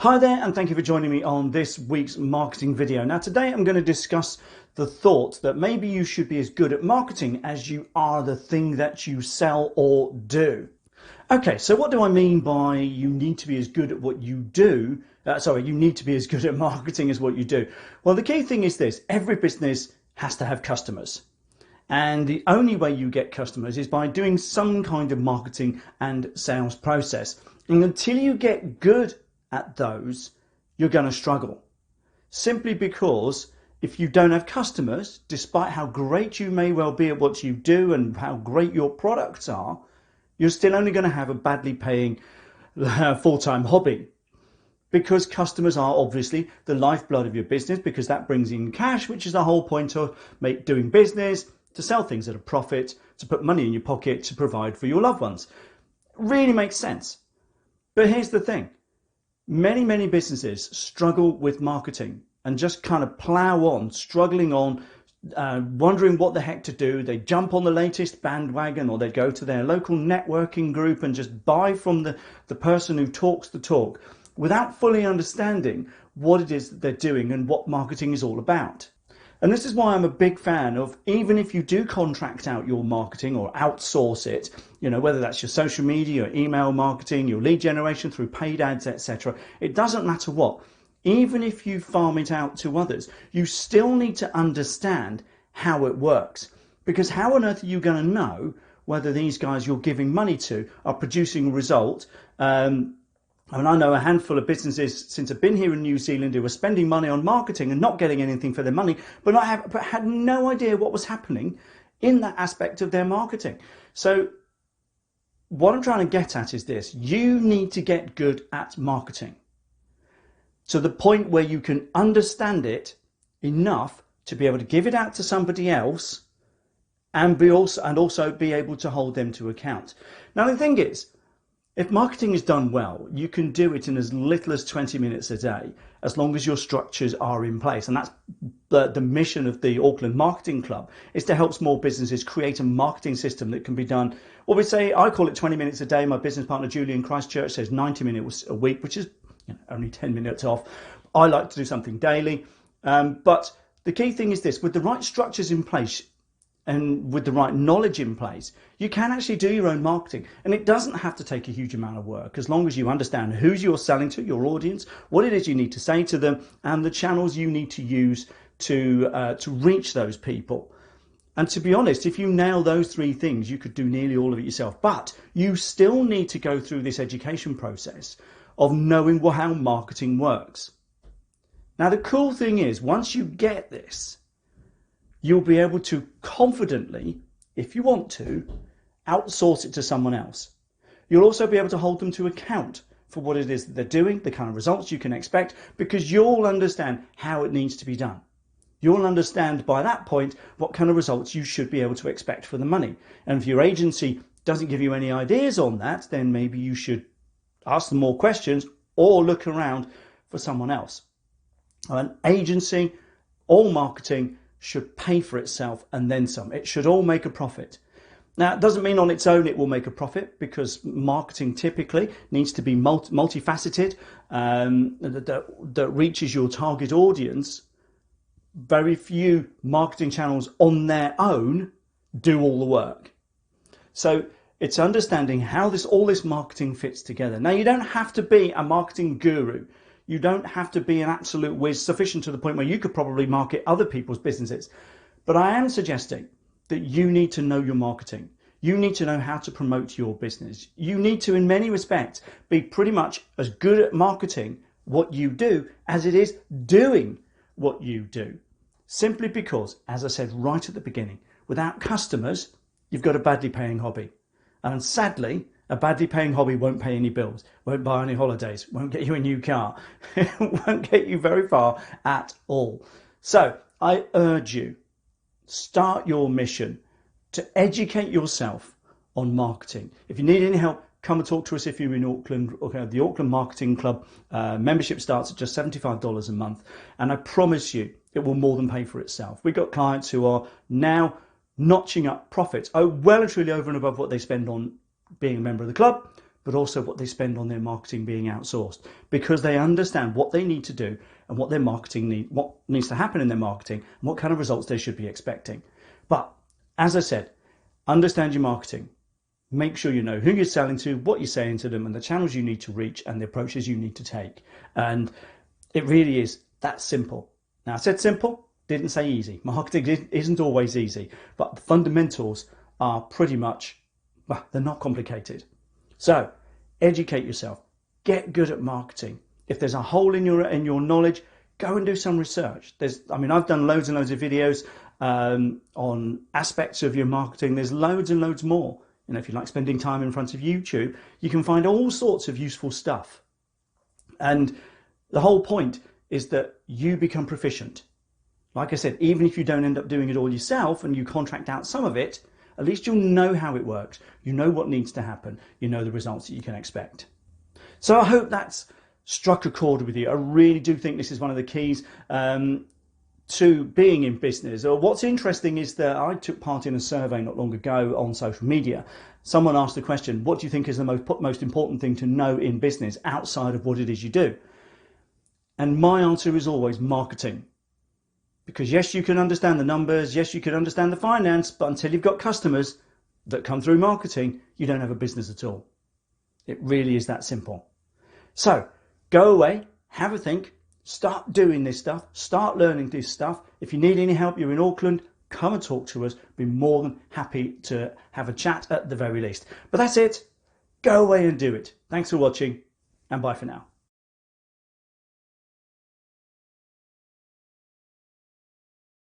Hi there, and thank you for joining me on this week's marketing video. Now today I'm going to discuss the thought that maybe you should be as good at marketing as you are the thing that you sell or do. Okay, so what do I mean by you need to be as good at what you do? You need to be as good at marketing as what you do. Well, the key thing is this: every business has to have customers. And the only way you get customers is by doing some kind of marketing and sales process. And until you get good at those, you're going to struggle. Simply because if you don't have customers, despite how great you may well be at what you do and how great your products are, you're still only going to have a badly paying full-time hobby. Because customers are obviously the lifeblood of your business, because that brings in cash, which is the whole point of doing business, to sell things at a profit, to put money in your pocket, to provide for your loved ones. Really makes sense. But here's the thing. Many businesses struggle with marketing and just kind of plow on, struggling on, wondering what the heck to do. They jump on the latest bandwagon, or they go to their local networking group and just buy from the person who talks the talk without fully understanding what it is that they're doing and what marketing is all about. And this is why I'm a big fan of, even if you do contract out your marketing or outsource it, whether that's your social media, your email marketing, your lead generation through paid ads, etc. It doesn't matter what. Even if you farm it out to others, you still need to understand how it works. Because how on earth are you going to know whether these guys you're giving money to are producing a result? I know a handful of businesses since I've been here in New Zealand who were spending money on marketing and not getting anything for their money, but had no idea what was happening in that aspect of their marketing. So what I'm trying to get at is this: you need to get good at marketing to the point where you can understand it enough to be able to give it out to somebody else and also be able to hold them to account. Now the thing is, if marketing is done well, you can do it in as little as 20 minutes a day, as long as your structures are in place. And that's the mission of the Auckland Marketing Club, is to help small businesses create a marketing system that can be done. Well, I call it 20 minutes a day. My business partner, Julie in Christchurch, says 90 minutes a week, which is only 10 minutes off. I like to do something daily. But the key thing is this: with the right structures in place, and with the right knowledge in place, you can actually do your own marketing. And it doesn't have to take a huge amount of work, as long as you understand who you're selling to, your audience, what it is you need to say to them, and the channels you need to use to reach those people. And to be honest, if you nail those three things, you could do nearly all of it yourself. But you still need to go through this education process of knowing how marketing works. Now, the cool thing is, once you get this, you'll be able to confidently, if you want to, outsource it to someone else. You'll also be able to hold them to account for what it is that they're doing, the kind of results you can expect, because you'll understand how it needs to be done. You'll understand by that point what kind of results you should be able to expect for the money. And if your agency doesn't give you any ideas on that, then maybe you should ask them more questions or look around for someone else. An agency, all marketing, should pay for itself and then some. It should all make a profit. Now, it doesn't mean on its own it will make a profit, because marketing typically needs to be multifaceted, that reaches your target audience. Very few marketing channels on their own do all the work. So it's understanding how all this marketing fits together. Now, you don't have to be a marketing guru. You don't have to be an absolute whiz, sufficient to the point where you could probably market other people's businesses. But I am suggesting that you need to know your marketing. You need to know how to promote your business. You need to, in many respects, be pretty much as good at marketing what you do as it is doing what you do. Simply because, as I said right at the beginning, without customers, you've got a badly paying hobby. And sadly, a badly paying hobby won't pay any bills, won't buy any holidays, won't get you a new car, won't get you very far at all. So I urge you, start your mission to educate yourself on marketing. If you need any help, come and talk to us if you're in Auckland. Okay, the Auckland Marketing Club membership starts at just $75 a month. And I promise you, it will more than pay for itself. We've got clients who are now notching up profits, well and truly over and above what they spend on being a member of the club, but also what they spend on their marketing being outsourced, because they understand what they need to do and what their marketing what needs to happen in their marketing and what kind of results they should be expecting. But as I said, understand your marketing. Make sure you know who you're selling to, what you're saying to them, and the channels you need to reach and the approaches you need to take. And it really is that simple. Now, I said simple, didn't say easy. Marketing isn't always easy, but the fundamentals are pretty much, well, they're not complicated. So educate yourself, get good at marketing. If there's a hole in your knowledge, go and do some research. I've done loads and loads of videos on aspects of your marketing. There's loads and loads more. If you like spending time in front of YouTube, you can find all sorts of useful stuff. And the whole point is that you become proficient. Like I said, even if you don't end up doing it all yourself and you contract out some of it, at least you'll know how it works. You know what needs to happen. You know the results that you can expect. So I hope that's struck a chord with you. I really do think this is one of the keys to being in business. Or what's interesting is that I took part in a survey not long ago on social media. Someone asked the question, what do you think is the most important thing to know in business outside of what it is you do? And my answer is always marketing. Because yes, you can understand the numbers, yes, you can understand the finance, but until you've got customers that come through marketing, you don't have a business at all. It really is that simple. So go away, have a think, start doing this stuff, start learning this stuff. If you need any help, you're in Auckland, come and talk to us. Be more than happy to have a chat at the very least. But that's it. Go away and do it. Thanks for watching, and bye for now.